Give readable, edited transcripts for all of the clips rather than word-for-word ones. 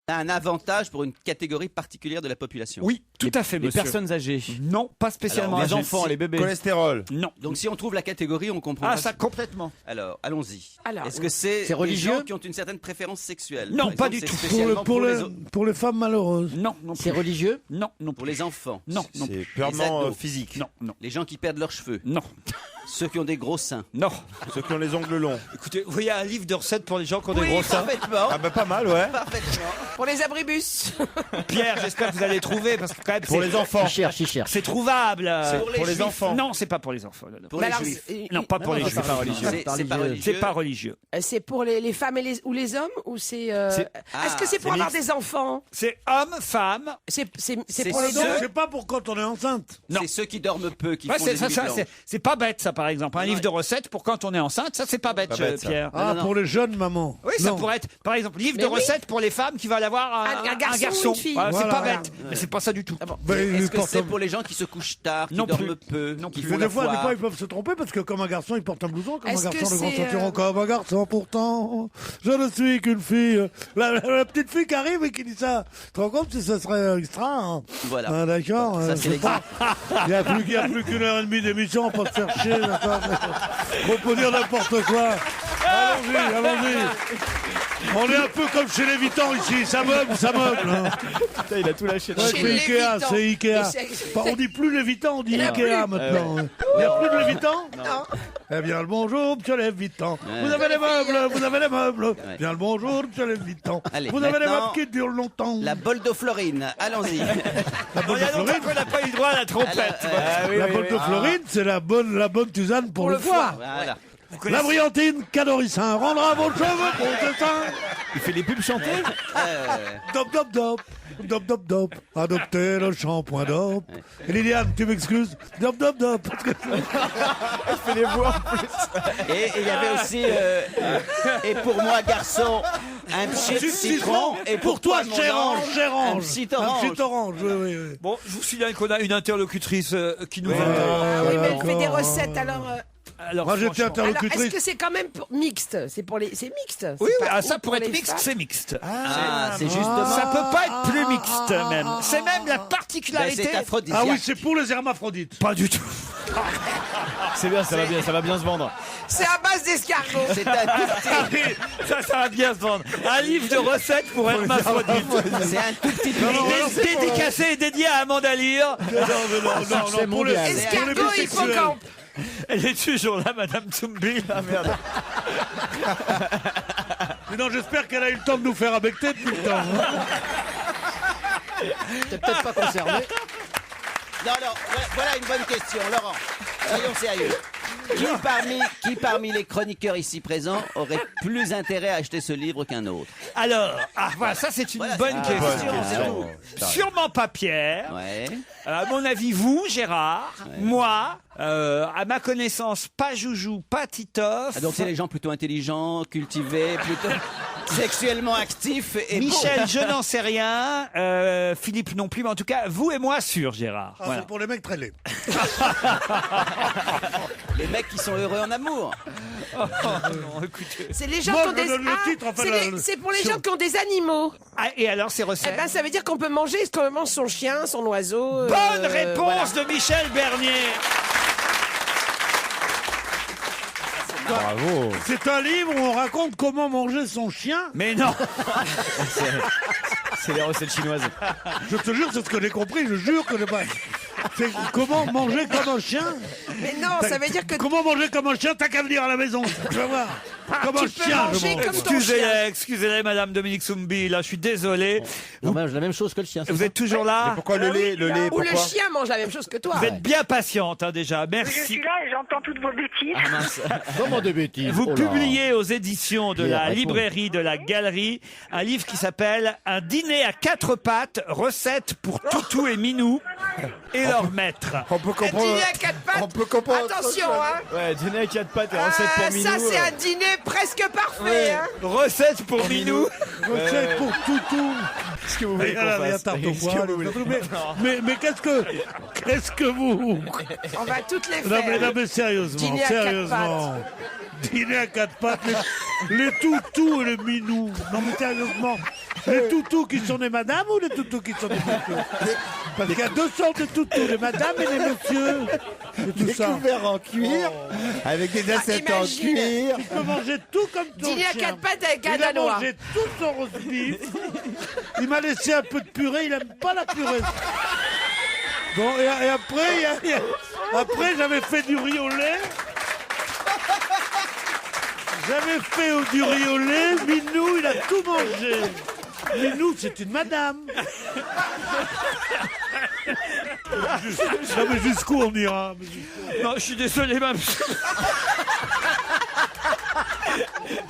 un avantage pour une catégorie particulière de la population. Oui, tout à fait, Les monsieur. personnes âgées. Non, pas spécialement. Les âgées. enfants, les bébés. Cholestérol. Non. Donc si on trouve la catégorie, on comprend. Ah, pas ça complètement. Alors, allons-y. Alors, Est-ce que c'est des religieux gens qui ont une certaine préférence sexuelle? Non, Par pas exemple, du c'est tout. spécialement Pour les femmes malheureuses. Non, non C'est plus. religieux. Non, non pour plus. les enfants. Non, non C'est plus. purement ados. physique. Non, non, Les gens qui perdent leurs cheveux. non, Ceux qui ont des gros seins. non. Ceux qui ont les ongles longs. Écoutez, vous voyez un livre de recettes pour les gens qui ont des Oui, gros seins. parfaitement. Ah bah pas mal, ouais. Parfaitement. pour les abribus. Pierre, j'espère que vous allez trouver parce que quand même Pour les enfants. Il cherche. c'est trouvable. C'est Pour les juifs. enfants. Non, c'est pas pour les enfants. Non, non. Pour Mais les alors, juifs. Non, pas pour les non, juifs. c'est pas religieux. C'est pas religieux. C'est pas religieux. C'est pour les femmes ou les hommes ou c'est Est-ce que c'est pour c'est avoir des enfants? C'est homme, femme. C'est C'est pour les ceux- deux. C'est pas pour quand on est enceinte. Non. C'est ceux qui dorment peu qui Ouais, font c'est des ça, nuits ça, blanches. c'est pas bête ça par exemple. Un Non, livre de recettes pour quand on est enceinte, ça c'est pas bête, Pas bête, ça. Pierre. Ah, non. pour les jeunes mamans. Oui, ça Non. pourrait être, par exemple, livre Mais de oui. recettes pour les femmes qui veulent avoir Un garçon ou une fille. Voilà, C'est Voilà. pas bête, mais c'est pas ça du tout. Ben, ils Est-ce que portent c'est un- pour les gens qui se couchent tard, qui Non dorment plus. peu, Non qui plus. font Mais la des fois, foire? ils peuvent se tromper parce que comme un garçon, il porte un blouson, comme un Est-ce que garçon, le grand c'est, ceinturon, comme un garçon, pourtant, je ne suis qu'une fille. La petite fille qui arrive et qui dit ça. Tu te rends compte si ça serait extra, hein? Voilà. Ah, d'accord. Ça, c'est l'exemple. Il n'y a plus qu'une heure et demie d'émission, on peut se faire chier, d'accord. On peut dire n'importe quoi. Allons-y, allons-y. On est un peu comme chez les Vuitton ici, ça meuble, ça meuble. Hein. Putain, il a tout lâché. Ouais, Chez c'est les Ikea, Vuitton. c'est Ikea. Et c'est- Enfin, on dit plus les Vuitton, on dit Il y en a Ikea plus. maintenant. Il n'y a plus de les Vuitton Non. Eh bien, le bonjour, monsieur les Vuitton. Ouais. Vous avez les meubles, vous avez les meubles. Bien le bonjour, monsieur les Vuitton. Allez, Vous avez les maintenant, meubles qui durent longtemps. La Boldo-Florine, allons-y. La Il bolle y de a longtemps Florine, qu'on n'a pas eu droit à la trompette. la bolle de Florine, c'est la bonne tisane pour le foie. Voilà. La brillantine Cadorissin rendra vos cheveux pour ce sein. Il fait les pubs chanter. Dop, dop, dop. Dop, dop, dop. Adoptez le shampoing dop. Et Liliane, tu m'excuses. Dop, dop, dop. Parce que- Il fait les voix en plus. Et il y avait aussi, et pour moi, garçon, un petit citron. Et pour toi, mon cher ange, ange, cher un ange. petit Un orange. petit orange, oui, oui, oui. Bon, je vous signale qu'on a une interlocutrice qui nous Ouais. attend. Ah oui, mais elle fait des d'accord. recettes alors. Alors, Moi, j'étais franchement- Alors, est-ce interlocutrice. que c'est quand même mixte? C'est pour les, c'est mixte. C'est Oui, oui, pas ah, ça ou pour être les mixte, femmes. c'est mixte. Ah, c'est justement. Ça peut pas être plus mixte même. C'est même la particularité. Ben, c'est aphrodisiaque. Ah oui, c'est pour les hermaphrodites. Pas du tout. C'est bien, ça va bien se vendre. C'est à base d'escargot. C'est un tout petit, Ça va bien se vendre. Un livre de recettes pour hermaphrodites. c'est un tout petit Dédicacé et dédié à Amanda Lear. Non, pour les mondial. Escargot et bisexuels. hippocampe. Elle est toujours là, Madame Tsumbi. Ah merde. Mais non, j'espère qu'elle a eu le temps de nous faire abecter depuis le temps. hein. T'es peut-être pas concerné. Non, alors, voilà une bonne question, Laurent. Soyons sérieux. Qui parmi les chroniqueurs ici présents aurait plus intérêt à acheter ce livre qu'un autre? Alors, voilà, ça c'est une Voilà, bonne c'est une question. bonne question. Sûrement pas Pierre. Ouais. À mon avis, vous, Gérard, moi, à ma connaissance, pas Joujou, pas Titoff. Ah, donc c'est les gens plutôt intelligents, cultivés, plutôt sexuellement actifs et Michel, beaux. je n'en sais rien. Philippe non plus, mais en tout cas, vous et moi, sûr, Gérard. Ah, Voilà. c'est pour les mecs très laids. Les mecs qui sont heureux en amour. Non, écoutez. C'est les gens Moi, qui ont je des. donne le Ah, titre, enfin, c'est le- c'est pour les sur- gens qui ont des animaux. Ah, et alors, ces Eh recettes ben, ça veut dire qu'on peut manger ce qu'on mange son chien, son oiseau. Bonne réponse de Michel Bernier. Bravo. C'est un livre où on raconte comment manger son chien. Mais non. C'est les recettes chinoises. Je te jure, c'est ce que j'ai compris. Je jure que j'ai pas. C'est comment manger comme un chien. Mais non, ça veut dire que Comment manger comme un chien, t'as qu'à venir à la maison. Tu vas voir. Comme un tu peux chien, je manger mange. comme ton chien. Excusez-les, Madame Dominique Soumbi, là, je suis désolé. On mange la même chose que le chien. c'est Vous ça êtes toujours là. Pourquoi le lait Ou le pourquoi chien mange la même chose que toi. Vous êtes bien patiente, hein, déjà. Je Merci. suis là et j'entends toutes vos bêtises. Comment des bêtises. Vous Oh là. publiez aux éditions de Pierre, la réponds. librairie de la Galerie un livre qui s'appelle Un dîner à quatre pattes, recettes pour Toutou et Minou et leur maître. On peut Un comprendre. dîner à quatre pattes. On peut comprendre. Attention, hein. Ouais, dîner à quatre pattes et recettes pour Minou. Ça, c'est un dîner presque parfait. Hein. Recettes pour Minou. Recette pour toutou. Qu'est-ce que vous voulez qu'on Regarde, il y a fasse tarte au Qu'est-ce pois, que vous voulez mais qu'est-ce que vous On va toutes les non faire. mais sérieusement, Dîner à quatre sérieusement. Dîner à quatre pattes, les toutous et les minous. Non mais sérieusement, Les toutous qui sont des madames ou les toutous qui sont des messieurs? Parce qu'il y a deux sortes de toutous, les madames et les messieurs. C'est tout Des ça. couverts en cuir, avec des assiettes en imagine. cuir. Tu peux manger tout comme ton Dîner à chien. quatre pattes avec un Il a Danois. mangé tout son roast beef. Il m'a laissé un peu de purée, il aime pas la purée. Bon, et après, après j'avais fait du riz au lait. J'avais fait du riz au lait, Minou, il a tout mangé. Minou, c'est une madame. Non mais jusqu'où on ira? Non, je suis désolé, Mme.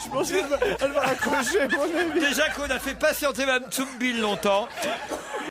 Je pense qu'elle va raccrocher, mon ami. Déjà qu'on a fait patienter Mme Tsumbil longtemps.